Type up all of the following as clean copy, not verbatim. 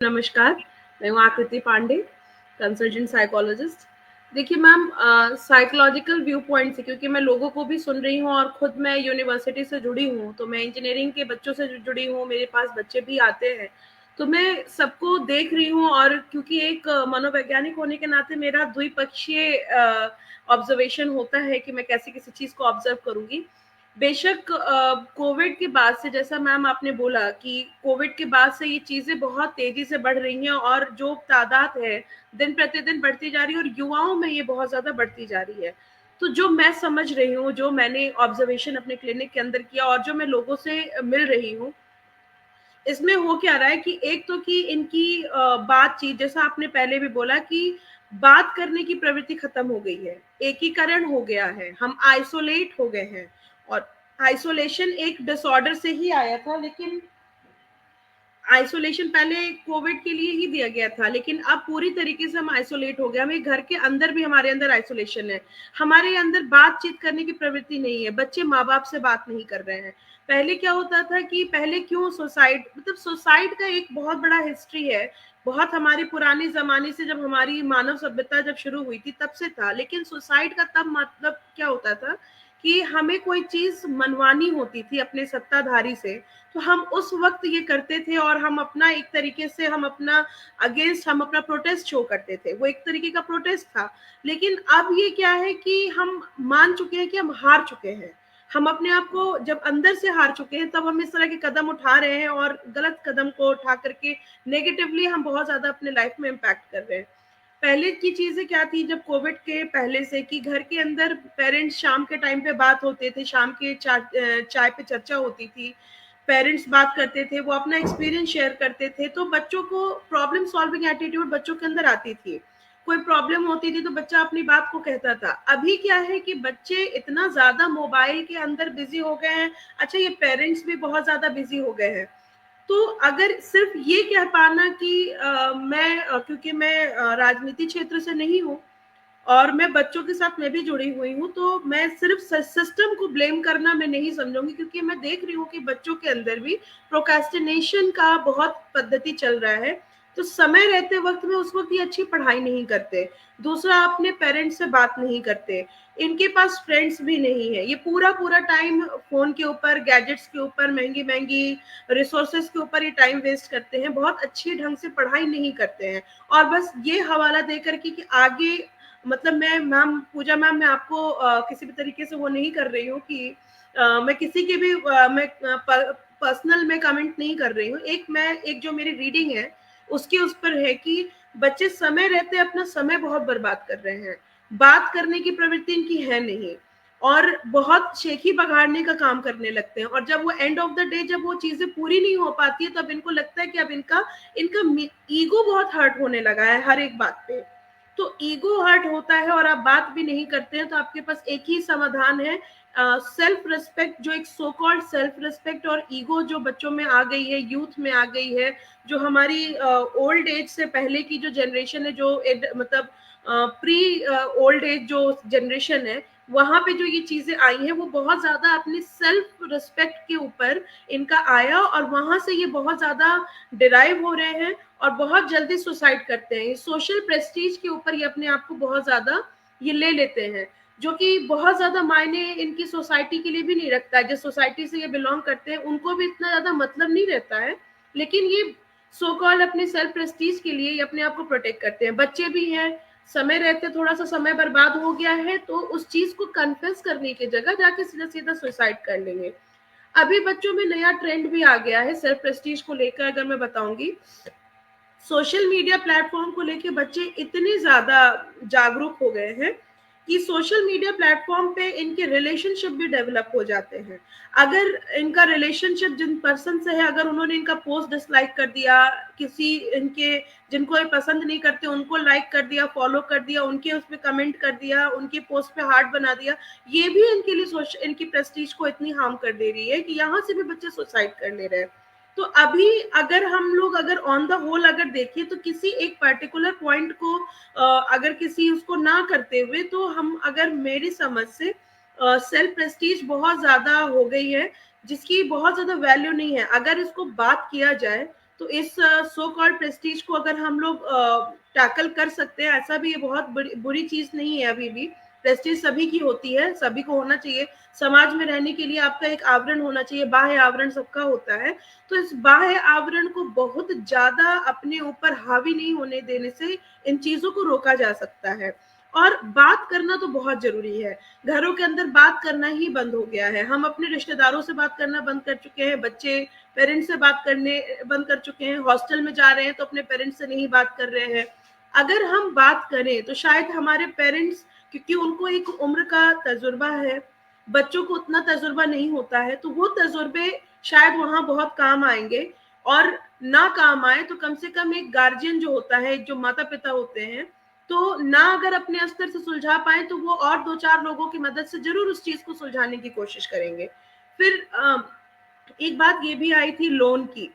नमस्कार, मैं हूँ आकृति पांडे, कंसल्टेंट साइकोलॉजिस्ट। देखिए मैम, साइकोलॉजिकल व्यू पॉइंट से, क्योंकि मैं लोगों को भी सुन रही हूँ और खुद मैं यूनिवर्सिटी से जुड़ी हूँ, तो मैं इंजीनियरिंग के बच्चों से जुड़ी हूँ, मेरे पास बच्चे भी आते हैं, तो मैं सबको देख रही हूँ। और क्योंकि एक मनोवैज्ञानिक होने के नाते मेरा द्विपक्षीय ऑब्जर्वेशन होता है कि मैं कैसे किसी चीज़ को ऑब्जर्व करूँगी। बेशक कोविड के बाद से, जैसा मैम आपने बोला कि कोविड के बाद से ये चीजें बहुत तेजी से बढ़ रही हैं, और जो तादाद है दिन प्रतिदिन बढ़ती जा रही है, और युवाओं में ये बहुत ज्यादा बढ़ती जा रही है। तो जो मैं समझ रही हूँ, जो मैंने ऑब्जर्वेशन अपने क्लिनिक के अंदर किया और जो मैं लोगों से मिल रही हूँ, इसमें हो क्या रहा है कि एक तो कि इनकी बातचीत, जैसा आपने पहले भी बोला कि बात करने की प्रवृत्ति खत्म हो गई है, एकीकरण हो गया है, हम आइसोलेट हो गए हैं। और आइसोलेशन एक डिसऑर्डर से ही आया था, लेकिन आइसोलेशन पहले कोविड के लिए ही दिया गया था, लेकिन अब पूरी तरीके से हम आइसोलेट हो गए। हमें घर के अंदर भी हमारे अंदर आइसोलेशन है, हमारे अंदर बातचीत करने की प्रवृत्ति नहीं है, बच्चे माँ बाप से बात नहीं कर रहे हैं। पहले क्या होता था कि पहले क्यों सुसाइड, मतलब सुसाइड का एक बहुत बड़ा हिस्ट्री है, बहुत हमारी पुराने जमाने से, जब हमारी मानव सभ्यता जब शुरू हुई थी तब से था। लेकिन सुसाइड का तब मतलब क्या होता था कि हमें कोई चीज मनवानी होती थी अपने सत्ताधारी से, तो हम उस वक्त ये करते थे, और हम अपना एक तरीके से हम अपना अगेंस्ट, हम अपना प्रोटेस्ट शो करते थे, वो एक तरीके का प्रोटेस्ट था। लेकिन अब ये क्या है कि हम मान चुके हैं कि हम हार चुके हैं, हम अपने आप को जब अंदर से हार चुके हैं, तब हम इस तरह के कदम उठा रहे हैं, और गलत कदम को उठा करके नेगेटिवली हम बहुत ज्यादा अपने लाइफ में इम्पैक्ट कर रहे हैं। पहले की चीजें क्या थी, जब कोविड के पहले से, कि घर के अंदर पेरेंट्स शाम के टाइम पे बात होते थे, शाम के चाय पे चर्चा होती थी, पेरेंट्स बात करते थे, वो अपना एक्सपीरियंस शेयर करते थे, तो बच्चों को प्रॉब्लम सॉल्विंग एटीट्यूड बच्चों के अंदर आती थी। कोई प्रॉब्लम होती थी तो बच्चा अपनी बात को कहता था। अभी क्या है कि बच्चे इतना ज्यादा मोबाइल के अंदर बिजी हो गए हैं, अच्छा ये पेरेंट्स भी बहुत ज्यादा बिजी हो गए हैं। तो अगर सिर्फ ये कह पाना कि क्योंकि मैं राजनीति क्षेत्र से नहीं हूँ, और मैं बच्चों के साथ मैं भी जुड़ी हुई हूँ, तो मैं सिर्फ सिस्टम को ब्लेम करना मैं नहीं समझूंगी, क्योंकि मैं देख रही हूँ कि बच्चों के अंदर भी प्रोक्रेस्टिनेशन का बहुत पद्धति चल रहा है। तो समय रहते वक्त में उस वक्त ये अच्छी पढ़ाई नहीं करते, दूसरा अपने पेरेंट्स से बात नहीं करते, इनके पास फ्रेंड्स भी नहीं है, ये पूरा पूरा टाइम फोन के ऊपर, गैजेट्स के ऊपर, महंगी महंगी रिसोर्सेज के ऊपर ये टाइम वेस्ट करते हैं, बहुत अच्छी ढंग से पढ़ाई नहीं करते हैं। और बस ये हवाला देकर कि आगे, मतलब मैं मैम पूजा मैम, मैं आपको किसी भी तरीके से वो नहीं कर रही हूँ कि मैं किसी के भी मैं पर्सनल में कमेंट नहीं कर रही हूँ, एक जो मेरी रीडिंग है उसके उस पर है कि बच्चे समय रहते अपना समय बहुत बर्बाद कर रहे हैं, बात करने की प्रवृत्ति इनकी है नहीं, और बहुत शेखी बगाड़ने का काम करने लगते हैं, और जब वो एंड ऑफ द डे जब वो चीजें पूरी नहीं हो पाती है, तब इनको लगता है कि अब इनका इनका ईगो बहुत हर्ट होने लगा है हर एक बात पे। तो ईगो हर्ट होता है और आप बात भी नहीं करते हैं, तो आपके पास एक ही समाधान है, सेल्फ रिस्पेक्ट, जो एक सो कॉल्ड सेल्फ रिस्पेक्ट और ईगो जो बच्चों में आ गई है, यूथ में आ गई है, जो हमारी ओल्ड एज से पहले की जो जनरेशन है, जो मतलब प्री ओल्ड एज जो जनरेशन है, वहां पे जो ये चीजें आई हैं, वो बहुत ज्यादा अपने सेल्फ रिस्पेक्ट के ऊपर इनका आया, और वहां से ये बहुत ज्यादा डिराइव हो रहे हैं, और बहुत जल्दी सुसाइड करते हैं। सोशल प्रेस्टीज के ऊपर ये अपने आप को बहुत ज्यादा ये ले लेते हैं, जो कि बहुत ज्यादा मायने इनकी सोसाइटी के लिए भी नहीं रखता है। जिस सोसाइटी से ये बिलोंग करते हैं उनको भी इतना ज्यादा मतलब नहीं रहता है, लेकिन ये सो कॉल अपने सेल्फ प्रेस्टीज के लिए ये अपने आप को प्रोटेक्ट करते हैं। बच्चे भी हैं, समय रहते थोड़ा सा समय बर्बाद हो गया है, तो उस चीज को कन्फेस करने की जगह जाके सीधा सीधा सुसाइड कर लेंगे। अभी बच्चों में नया ट्रेंड भी आ गया है सेल्फ प्रेस्टीज को लेकर, अगर मैं बताऊंगी, सोशल मीडिया प्लेटफॉर्म को लेके बच्चे इतने ज्यादा जागरूक हो गए हैं कि सोशल मीडिया प्लेटफॉर्म पे इनके रिलेशनशिप भी डेवलप हो जाते हैं। अगर इनका रिलेशनशिप जिन पर्सन से है, अगर उन्होंने इनका पोस्ट डिसलाइक कर दिया, किसी इनके जिनको ये पसंद नहीं करते उनको लाइक कर दिया, फॉलो कर दिया, उनके उस पर कमेंट कर दिया, उनके पोस्ट पे हार्ट बना दिया, ये भी इनके लिए इनकी प्रेस्टीज को इतनी हार्म कर दे रही है कि यहाँ से भी बच्चे सुसाइड कर ले रहे हैं। तो अभी अगर हम लोग अगर ऑन द होल अगर देखें, तो किसी एक पर्टिकुलर पॉइंट को अगर किसी उसको ना करते हुए, तो हम अगर मेरी समझ से सेल्फ प्रेस्टीज बहुत ज्यादा हो गई है, जिसकी बहुत ज्यादा वैल्यू नहीं है। अगर इसको बात किया जाए तो इस सो कॉल्ड प्रेस्टीज को अगर हम लोग टैकल कर सकते हैं, ऐसा भी ये बहुत बुरी चीज नहीं है। अभी भी प्रेस्टीज सभी की होती है, सभी को होना चाहिए। समाज में रहने के लिए आपका एक आवरण होना चाहिए, बाह्य आवरण सबका होता है। तो इस बाह्य आवरण को बहुत ज्यादा अपने ऊपर हावी नहीं होने देने से इन चीजों को रोका जा सकता है। और बात करना तो बहुत जरूरी है। घरों के अंदर बात करना ही बंद हो गया है। हम अपने रिश्तेदारों से बात करना बंद कर चुके हैं, बच्चे पेरेंट्स से बात करने बंद कर चुके हैं, हॉस्टल में जा रहे हैं तो अपने पेरेंट्स से नहीं बात कर रहे हैं। अगर हम बात करें तो शायद हमारे पेरेंट्स, क्योंकि उनको एक उम्र का तजुर्बा है, बच्चों को उतना तजुर्बा नहीं होता है, तो वो तजुर्बे शायद वहां बहुत काम आएंगे। और ना काम आए तो कम से कम एक गार्जियन जो होता है, जो माता पिता होते हैं, तो ना अगर अपने स्तर से सुलझा पाए तो वो और दो चार लोगों की मदद से जरूर उस चीज को सुलझाने की कोशिश करेंगे। फिर एक बात ये भी आई थी लोन की।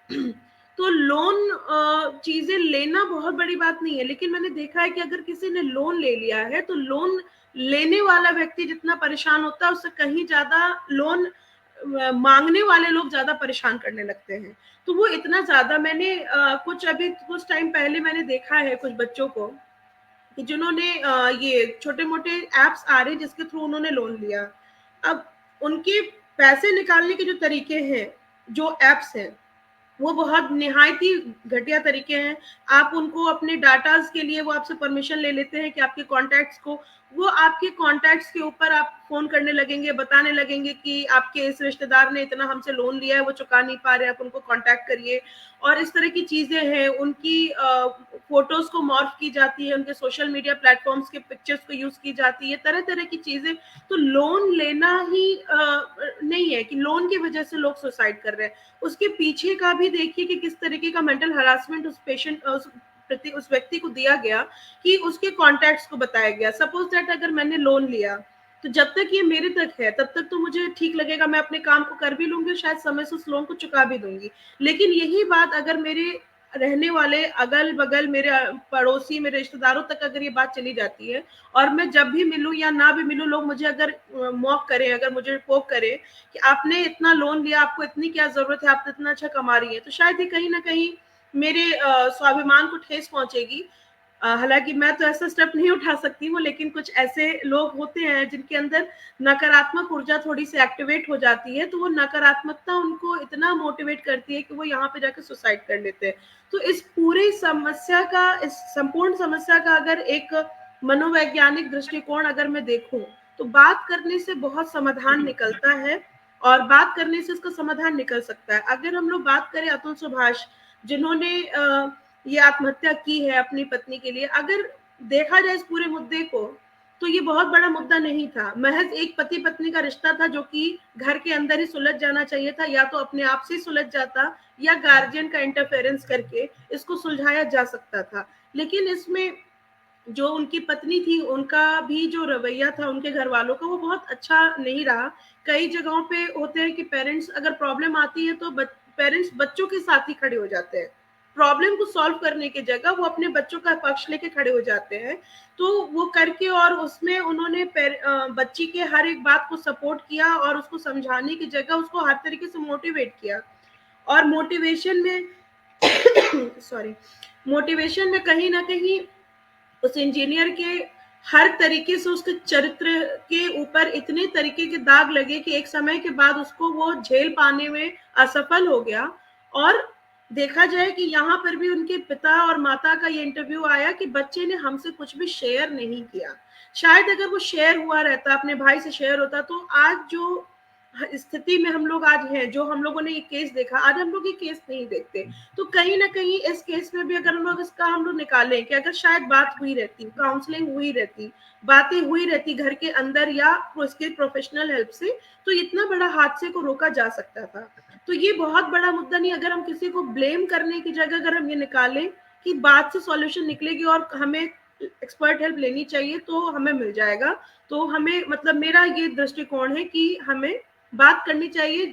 तो लोन चीजें लेना बहुत बड़ी बात नहीं है, लेकिन मैंने देखा है कि अगर किसी ने लोन ले लिया है तो लोन लेने वाला व्यक्ति जितना परेशान होता है उससे कहीं ज्यादा लोन मांगने वाले लोग ज्यादा परेशान करने लगते हैं। तो वो इतना ज्यादा, मैंने कुछ टाइम पहले मैंने देखा है कुछ बच्चों को कि जिन्होंने ये छोटे मोटे एप्स आ रहे हैं जिसके थ्रू उन्होंने लोन लिया। अब उनके पैसे निकालने के जो तरीके हैं, जो एप्स हैं, वो बहुत निहायत ही घटिया तरीके हैं। आप उनको अपने डाटाज के लिए वो आपसे परमिशन ले लेते हैं कि आपके कॉन्टैक्ट्स को, वो आपके कॉन्टैक्ट्स के ऊपर आप फोन करने लगेंगे, बताने लगेंगे कि आपके इस रिश्तेदार ने इतना हमसे लोन लिया है, वो चुका नहीं पा रहे, आप उनको कांटेक्ट करिए। और इस तरह की चीजें हैं। उनकी फोटोज को मॉर्फ की जाती है, उनके सोशल मीडिया प्लेटफॉर्म्स के पिक्चर्स को यूज की जाती है, तरह तरह की चीजें। तो लोन लेना ही नहीं है कि लोन की वजह से लोग सुसाइड कर रहे हैं। उसके पीछे का भी देखिए कि किस तरीके का मेंटल हरासमेंट उस व्यक्ति को दिया गया, कि उसके कॉन्टैक्ट्स को बताया गया। सपोज दैट अगर मैंने लोन लिया तो जब तक ये मेरे तक है तब तक तो मुझे ठीक लगेगा, मैं अपने काम को कर भी लूंगी, शायद समय से उस लोन को चुका भी दूंगी। लेकिन यही बात अगर मेरे रहने वाले अगल बगल, मेरे पड़ोसी, मेरे रिश्तेदारों तक अगर ये बात चली जाती है, और मैं जब भी मिलूं या ना भी मिलूं, लोग मुझे अगर मॉक करें, अगर मुझे पोक करें कि आपने इतना लोन लिया, आपको इतनी क्या जरूरत है, आप तो इतना अच्छा कमा रही है, तो शायद ये कहीं ना कहीं मेरे स्वाभिमान को ठेस पहुंचेगी। हालांकि मैं तो ऐसा स्टेप नहीं उठा सकती हूँ, लेकिन कुछ ऐसे लोग होते हैं जिनके अंदर नकारात्मक ऊर्जा थोड़ी सी एक्टिवेट हो जाती है, तो वो नकारात्मकता उनको इतना मोटिवेट करती है कि वो यहाँ पे जाकर सुसाइड कर लेते हैं। तो इस पूरी समस्या का, इस संपूर्ण समस्या का अगर एक मनोवैज्ञानिक दृष्टिकोण अगर मैं देखूं, तो बात करने से बहुत समाधान निकलता है, और बात करने से इसका समाधान निकल सकता है। अगर हम लोग बात करें अतुल सुभाष, जिन्होंने ये आत्महत्या की है अपनी पत्नी के लिए, अगर देखा जाए इस पूरे मुद्दे को, तो ये बहुत बड़ा मुद्दा नहीं था। महज एक पति पत्नी का रिश्ता था जो कि घर के अंदर ही सुलझ जाना चाहिए था, या तो अपने आप से सुलझ जाता या गार्जियन का इंटरफेरेंस करके इसको सुलझाया जा सकता था। लेकिन इसमें जो उनकी पत्नी थी, उनका भी जो रवैया था उनके घर वालों का, वो बहुत अच्छा नहीं रहा। कई जगहों पे होते हैं कि पेरेंट्स, अगर प्रॉब्लम आती है तो पेरेंट्स बच्चों के साथ ही खड़े हो जाते हैं। प्रॉब्लम को सॉल्व करने की जगह वो अपने बच्चों का पक्ष लेके खड़े हो जाते हैं। तो वो करके, और उसमें उन्होंने बच्ची के हर एक बात को सपोर्ट किया, और उसको समझाने की जगह उसको हर तरीके से मोटिवेट किया। और मोटिवेशन में सॉरी, मोटिवेशन में कहीं ना कहीं उस इंजीनियर के हर तरीके से उसके चरित्र के ऊपर इतने तरीके के दाग लगे कि एक समय के बाद उसको वो झेल पाने में असफल हो गया। और देखा जाए कि यहाँ पर भी उनके पिता और माता का ये इंटरव्यू आया कि बच्चे ने हमसे कुछ भी शेयर नहीं किया। शायद अगर वो शेयर हुआ रहता, अपने भाई से शेयर होता, तो आज जो स्थिति में हम लोग आज हैं, जो हम लोगों ने ये केस देखा, आज हम लोग ये केस नहीं देखते। तो कहीं ना कहीं इस केस में भी अगर हम लोग इसका हम लोग निकालें कि अगर शायद बात हुई रहती, काउंसलिंग हुई रहती, बातें हुई रहती घर के अंदर या उसके प्रोफेशनल हेल्प से, तो इतना बड़ा हादसे को रोका जा सकता था। तो ये बहुत बड़ा मुद्दा नहीं। अगर हम किसी को ब्लेम करने की जगह अगर हम ये निकालें कि बात से सॉल्यूशन निकलेगी और हमें एक्सपर्ट हेल्प लेनी चाहिए, तो हमें मिल जाएगा। तो हमें, मतलब मेरा ये दृष्टिकोण है कि हमें बात करनी चाहिए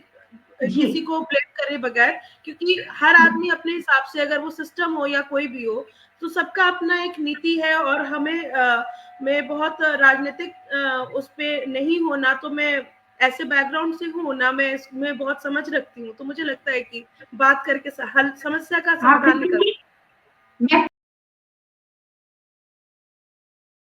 किसी को ब्लेम करे बगैर, क्योंकि हर आदमी अपने हिसाब से, अगर वो सिस्टम हो या कोई भी हो, तो सबका अपना एक नीति है। और हमें मैं बहुत राजनीतिक उस पे नहीं होना, तो मैं ऐसे बैकग्राउंड से हूँ ना, मैं इसमें बहुत समझ रखती हूँ, तो मुझे लगता है कि बात करके हल समस्या का हाँ समाधान क्योंकि निकल मैं